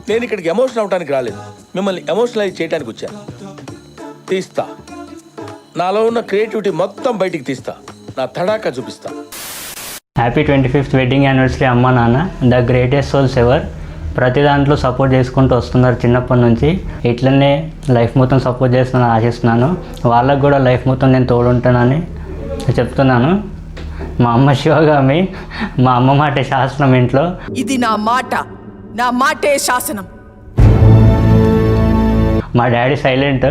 నేను ఇక్కడికి ఎమోషనల్ అవడానికి రాలేదు, మిమ్మల్ని ఎమోషనలైజ్ చేయడానికి వచ్చాను. తీస్తా, నాలో ఉన్న క్రియేటివిటీ మొత్తం బయటికి తీస్తా, నా తడాకా చూపిస్తా. హ్యాపీ 25th వెడ్డింగ్ యానివర్సరీ అమ్మ నాన్న, ద గ్రేటెస్ట్ సోల్స్ ఎవర్. ప్రతి దాంట్లో సపోర్ట్ చేసుకుంటూ వస్తున్నారు చిన్నప్పటి నుంచి. ఇట్లనే లైఫ్ మొత్తం సపోర్ట్ చేస్తున్నాను ఆశిస్తున్నాను. వాళ్ళకు కూడా లైఫ్ మొత్తం నేను తోడుంటానని చెప్తున్నాను. మా అమ్మ శివగామి, మా అమ్మ మాట శాసనం ఇంట్లో. ఇది నా మాట, నా మాటే శాసనం. మా డాడీ సైలెంట్,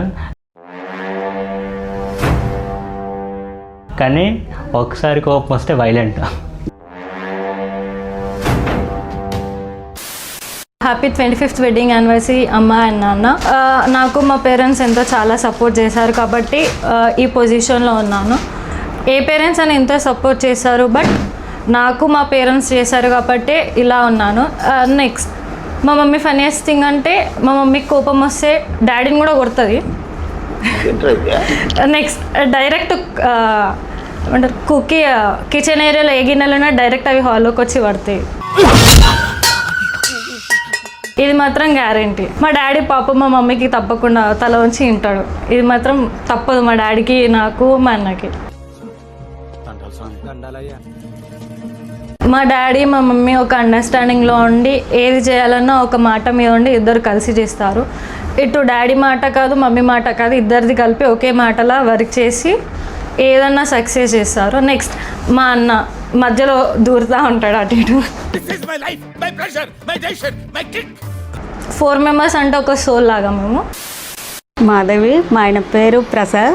కానీ ఒకసారి కోపం వస్తే violent. Happy 25th wedding anniversary అమ్మ అండ్ నాన్న. నాకు మా పేరెంట్స్ ఎంతో చాలా సపోర్ట్ చేశారు కాబట్టి ఈ పొజిషన్లో ఉన్నాను. ఏ పేరెంట్స్ అని ఎంతో సపోర్ట్ చేశారు, బట్ నాకు మా పేరెంట్స్ చేశారు కాబట్టి ఇలా ఉన్నాను. నెక్స్ట్ మా మమ్మీ ఫన్నీయెస్ట్ థింగ్ అంటే, మా మమ్మీకి కోపం వస్తే డాడీని కూడా కొడుతుంది. నెక్స్ట్ డైరెక్ట్ అంటే కిచెన్ ఏరియాలో ఏ గిన్నెలున్నా డైరెక్ట్ అవి హాల్లోకి వచ్చి పడతాయి. ఇది మాత్రం గ్యారంటీ. మా డాడీ పాప మా మమ్మీకి తప్పకుండా తల వంచి వింటాడు. ఇది మాత్రం తప్పదు మా డాడీకి, నాకు, మా అన్నకి. మా డాడీ మా మమ్మీ ఒక అండర్స్టాండింగ్లో ఉండి ఏది చేయాలన్నా ఒక మాట మీద ఉండి ఇద్దరు కలిసి చేస్తారు. ఇటు డాడీ మాట కాదు, మమ్మీ మాట కాదు, ఇద్దరిది కలిపి ఒకే మాటలా వర్క్ చేసి ఏదన్నా సక్సెస్ చేస్తారు. నెక్స్ట్ మా అన్న మధ్యలో దూరుతూ ఉంటాడు అటు ఇటు. 4 మెంబర్స్ అంటే ఒక సోల్ లాగా మేము. మాధవి, మా ఆయన పేరు ప్రసాద్.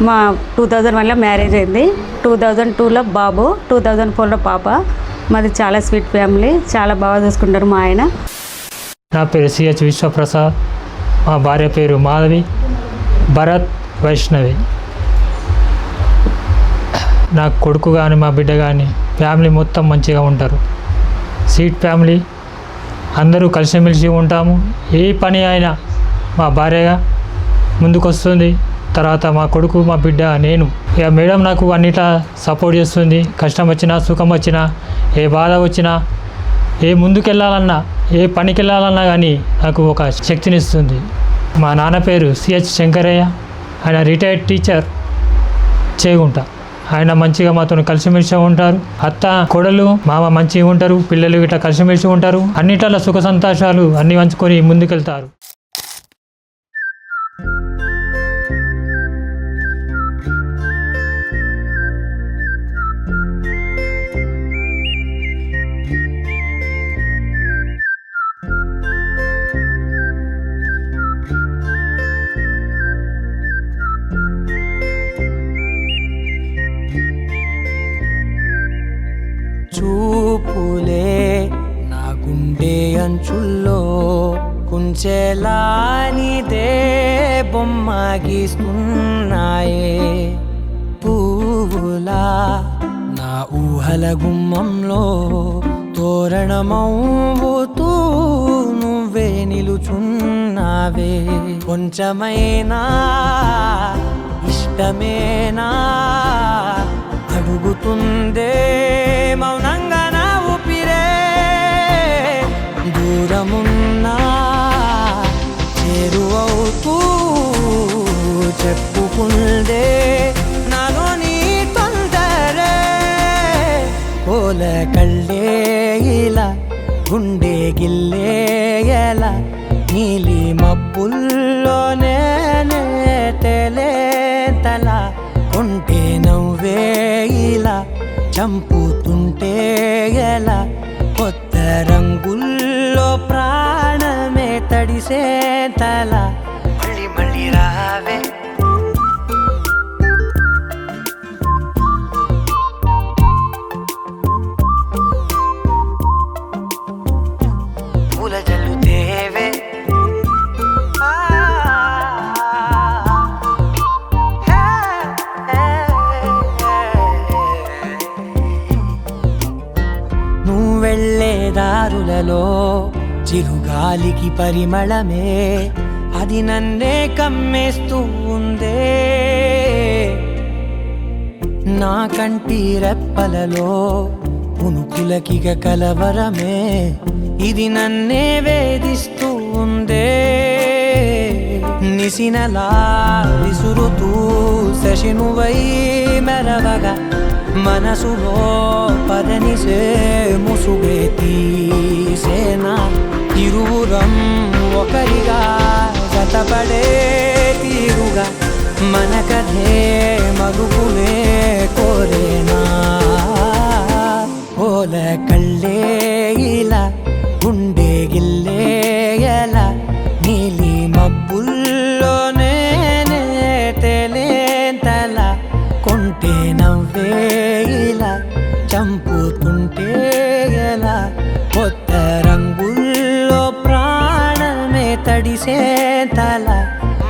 మా 2001లో మ్యారేజ్ అయింది, 2002లో బాబు, 2004లో పాప. మాది చాలా స్వీట్ ఫ్యామిలీ, చాలా బాగా చూసుకుంటారు మా ఆయన. నా పేరు సిహెచ్ విశ్వప్రసాద్, మా భార్య పేరు మాధవి, భరత్, వైష్ణవి. నా కొడుకు కానీ మా బిడ్డ కానీ ఫ్యామిలీ మొత్తం మంచిగా ఉంటారు. స్వీట్ ఫ్యామిలీ, అందరూ కలిసిమెలిసి ఉంటాము. ఏ పని అయినా మా భార్యగా ముందుకు వస్తుంది, తర్వాత మా కొడుకు, మా బిడ్డ, నేను. ఇక మేడం నాకు అన్నిట్లా సపోర్ట్ చేస్తుంది. కష్టం వచ్చినా, సుఖం వచ్చినా, ఏ బాధ వచ్చినా, ఏ ముందుకెళ్ళాలన్నా, ఏ పనికి వెళ్ళాలన్నా కానీ నాకు ఒక శక్తినిస్తుంది. మా నాన్న పేరు సిహెచ్ శంకరయ్య, ఆయన రిటైర్డ్ టీచర్ చేగుంట. ఆయన మంచిగా మాతో కలిసిమెలిసి ఉంటారు. అత్త, కొడలు, మామ మంచిగా ఉంటారు. పిల్లలు ఇట్లా కలిసిమెలిసి ఉంటారు. అన్నిట్ల సుఖ సంతోషాలు అన్నీ పంచుకొని ముందుకెళ్తారు. చూపులే నా గుండె అంచుల్లో కుంచెలానిదే బొమ్మ గీస్తున్నాయే. పువ్వులా నా ఊహల గుమ్మంలో తోరణమవుతూ నువ్వే నిలుచున్నావే. కొంచెమైనా ఇష్టమేనా అడుగుతుందే మౌనంగా నా ఊపిరే. దూరమున్నా చేరువవుతూ చెప్పుకుందే నాలో నీ తొందరే. పోల కళ్ళే ఇలా గుండె గిల్లే ఎలా నీలి మబ్బుల్లోనే తేలేతల. కొంటే నవ్వే ఇలా చంపుతుంటే ఎలా కొత్త రంగుల్లో ప్రాణమే తడిసే తల. మళ్ళీ మళ్ళీ రావే పూల జల్లుతేవే. వెళ్ళే దారులలో చిరుగాలికి పరిమళమే అది నన్నే కమ్మేస్తూ ఉందే. నా కంటి రెప్పలలో పునుకులకిగ కలవరమే ఇది నన్నే వేధిస్తూ ఉందే నిసినలా విసురుతూ శశినువై మెరవగా మనసులో పదనిసే ముసుగే తీసేనా ఇరువురం ఒకరిగా జతపడే తీరుగా మన కథే మగుపునే కోరేనా ఓల కళ్ళే ఇలా గుండె గిల్లే ఎలా నీలి మబ్బుల్లోనే తేలేంతల కొంటే నవ్వే ఇలా చంపుతుంటే ఎలా కొత్త రంగుల్లో ప్రాణమే తడిసే తల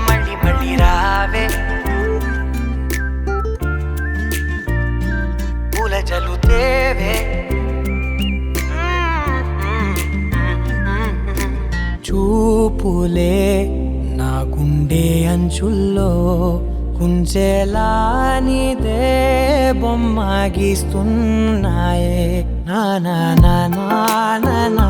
మళ్ళీ మళ్ళీ రావే పూల జలుతేవే చూపులే నా గుండె అంచుల్లో కుంచెలా నీదే బొమ్మ గీస్తున్నాయే నా నా నా నా నా నా